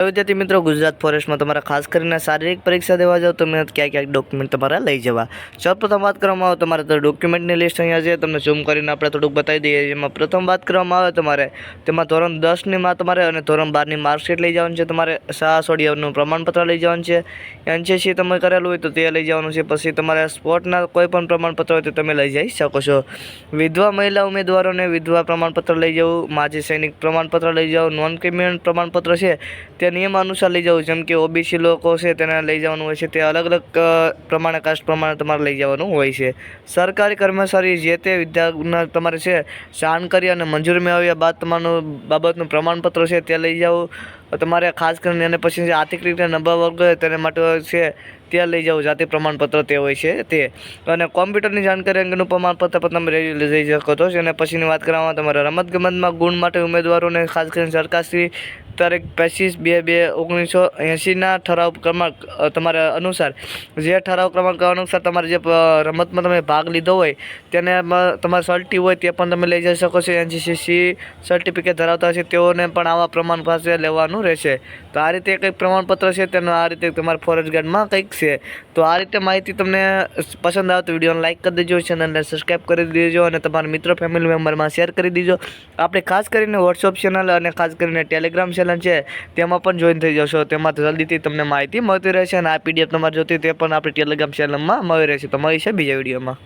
विद्यार्थी मित्रों गुजरात फॉरेस्ट में तमारा खास कर शारीरिक परीक्षा देवा जाओ तो क्या क्या डॉक्यूमेंट तमारा लई जवा। सर्वप्रथम बात करवामां आवे तमारे तो डॉक्यूमेंटनी लिस्ट अहींया छे, तमने ઝૂમ કરીને આપણે થોડુંક બતાવી દઈએ। એમાં પ્રથમ વાત કરવામાં આવે તમારે તેમાં ધોરણ 10 ની માં તમારે અને ધોરણ 12 ની માર્કશીટ લઈ જવાનું છે, તમારે શાળા છોડ્યાનું પ્રમાણપત્ર લઈ જવાનું છે, એનસીસી તમે કરેલું હોય તો તે લઈ જવાનું છે, પછી તમારે સ્પોર્ટના કોઈ પણ પ્રમાણપત્ર હોય તો તમે લઈ જઈ શકો છો। વિધવા મહિલા ઉમેદવારોને વિધવા પ્રમાણપત્ર લઈ જવું, માજી સૈનિક પ્રમાણપત્ર લઈ જાવ, નોન ક્રિમિનલ પ્રમાણપત્ર છે તે નિયમ અનુસાર લઈ જવું, જેમ કે ઓબીસી લોકો છે તેને લઈ જવાનું હોય છે, તે અલગ અલગ પ્રમાણે કાસ્ટ પ્રમાણે તમારે લઈ જવાનું હોય છે। સરકારી કર્મચારી જે તે વિદ્યાના તમારે છે જાણ કરી અને મંજૂરી મેળવ્યા બાદ તમારું બાબતનું પ્રમાણપત્ર છે તે લઈ જવું તમારે ખાસ કરીને। અને પછી જે આર્થિક રીતે નબળા વર્ગ હોય તેના માટે છે ત્યાં લઈ જવું જાતિ પ્રમાણપત્ર તે હોય છે તે, અને કોમ્પ્યુટરની જાણકારી અંગેનું પ્રમાણપત્ર પણ તમે લઈ શકો છો। અને પછીની વાત કરવામાં તમારે રમતગમતમાં ગુણ માટે ઉમેદવારોને ખાસ કરીને સરકારશ્રી તારીખ 25/2/1980ના ઠરાવ ક્રમાંક તમારા અનુસાર જે ઠરાવ ક્રમાંક અનુસાર તમારે જે રમતમાં તમે ભાગ લીધો હોય તેને તમારે સર્ટી હોય તે પણ તમે લઈ જઈ શકો છો। એનસીસી સર્ટિફિકેટ ધરાવતા છે તેઓને પણ આવા પ્રમાણપત્ર લેવાનું રહેશે। તો આ રીતે કંઈક પ્રમાણપત્ર છે તેનો આ રીતે તમારા ફોરેસ્ટ ગાર્ડમાં કંઈક છે। તો આ રીતે માહિતી તમને પસંદ આવે તો વિડીયોને લાઇક કરી દેજો, ચેનલને સબસ્ક્રાઈબ કરી દેજો અને તમારા મિત્રો ફેમિલી મેમ્બરમાં શેર કરી દેજો। આપણે ખાસ કરીને વોટ્સઅપ ચેનલ અને ખાસ કરીને ટેલિગ્રામ ચેનલ છે તેમાં પણ જોઈન થઈ જશો, તેમાં જલ્દીથી તમને માહિતી મળતી રહેશે અને આ પીડીએફ તમારે જોતી તે પણ આપણી ટેલિગ્રામ ચેનલમાં મળી રહેશે। તો મળીશું બીજા વિડીયોમાં।